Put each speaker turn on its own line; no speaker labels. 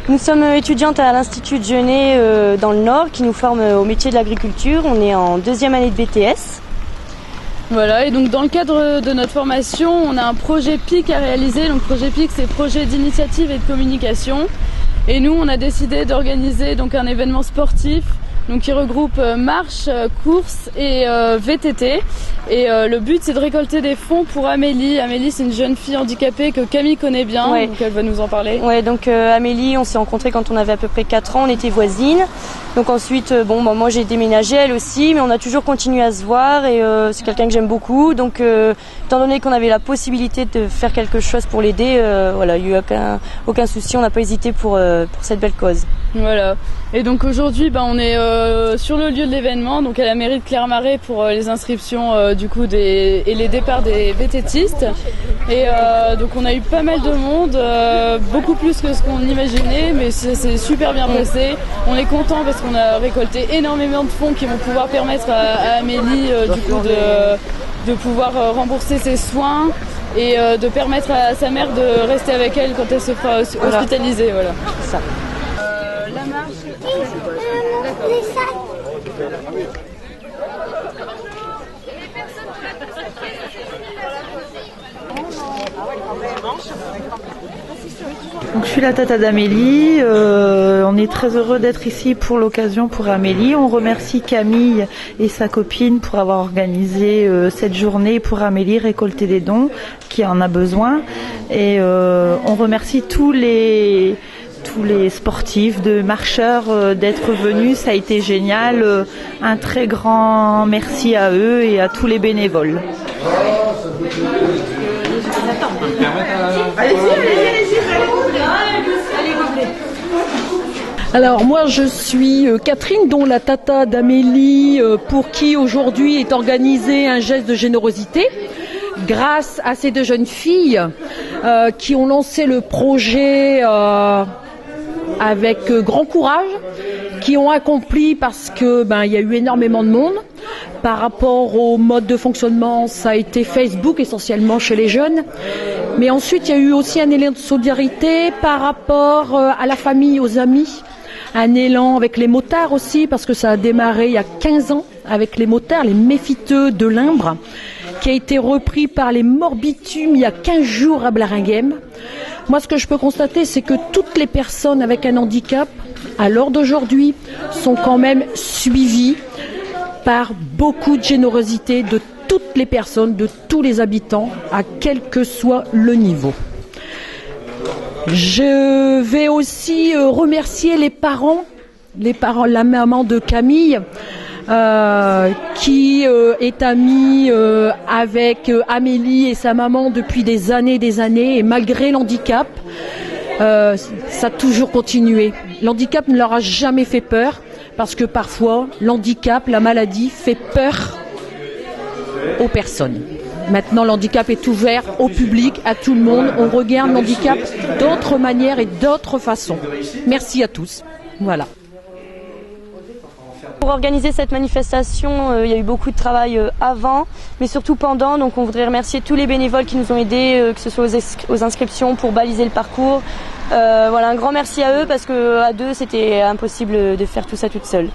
Nous sommes étudiantes à l'Institut de Genève dans le Nord qui nous forme au métier de l'agriculture. On est en 2e année de BTS.
Voilà, et donc dans le cadre de notre formation, on a un projet PIC à réaliser. Donc projet PIC, c'est projet d'initiative et de communication. Et nous, on a décidé d'organiser donc un événement sportif donc qui regroupe marche, course et VTT. Et le but, c'est de récolter des fonds pour Amélie. Amélie, c'est une jeune fille handicapée que Camille connaît bien,
ouais.
Donc elle va nous en parler.
Ouais, donc Amélie, on s'est rencontrés quand on avait à peu près 4 ans, on était voisines. Donc ensuite, moi j'ai déménagé, elle aussi, mais on a toujours continué à se voir et c'est quelqu'un que j'aime beaucoup. Donc étant donné qu'on avait la possibilité de faire quelque chose pour l'aider, il n'y a eu aucun souci, on n'a pas hésité pour cette belle cause.
Voilà. Et donc aujourd'hui, on est sur le lieu de l'événement, donc à la mairie de Clermarais pour les inscriptions et les départs des VTTistes. Et donc on a eu pas mal de monde, beaucoup plus que ce qu'on imaginait, mais c'est super bien passé. On est content parce qu'on a récolté énormément de fonds qui vont pouvoir permettre à Amélie de pouvoir rembourser ses soins et de permettre à sa mère de rester avec elle quand elle se fera hospitaliser. Voilà.
C'est ça.
La marche.
Donc, je suis la tata d'Amélie, on est très heureux d'être ici pour l'occasion pour Amélie. On remercie Camille et sa copine pour avoir organisé cette journée pour Amélie, récolter des dons qui en a besoin. Et on remercie tous les sportifs, de marcheurs d'être venus, ça a été génial. Un très grand merci à eux et à tous les bénévoles.
Alors moi je suis Catherine, dont la tata d'Amélie, pour qui aujourd'hui est organisé un geste de générosité grâce à ces 2 jeunes filles qui ont lancé le projet avec grand courage, qui ont accompli parce que il y a eu énormément de monde. Par rapport au mode de fonctionnement, ça a été Facebook essentiellement chez les jeunes. Mais ensuite, il y a eu aussi un élan de solidarité par rapport à la famille, aux amis. Un élan avec les motards aussi, parce que ça a démarré il y a 15 ans avec les motards, les méfiteux de Limbre, qui a été repris par les Morbitumes il y a 15 jours à Blaringhem. Moi, ce que je peux constater, c'est que toutes les personnes avec un handicap, à l'heure d'aujourd'hui, sont quand même suivies par beaucoup de générosité de toutes les personnes, de tous les habitants, à quel que soit le niveau. Je vais aussi remercier les parents, la maman de Camille, qui est amie avec Amélie et sa maman depuis des années, et malgré l'handicap, ça a toujours continué. L'handicap ne leur a jamais fait peur, parce que parfois, l'handicap, la maladie, fait peur aux personnes. Maintenant, l'handicap est ouvert au public, à tout le monde. On regarde l'handicap d'autres manières et d'autres façons. Merci à tous. Voilà.
Pour organiser cette manifestation, il y a eu beaucoup de travail avant, mais surtout pendant. Donc on voudrait remercier tous les bénévoles qui nous ont aidés, que ce soit aux inscriptions, pour baliser le parcours. Un grand merci à eux parce qu'à 2, c'était impossible de faire tout ça toute seule.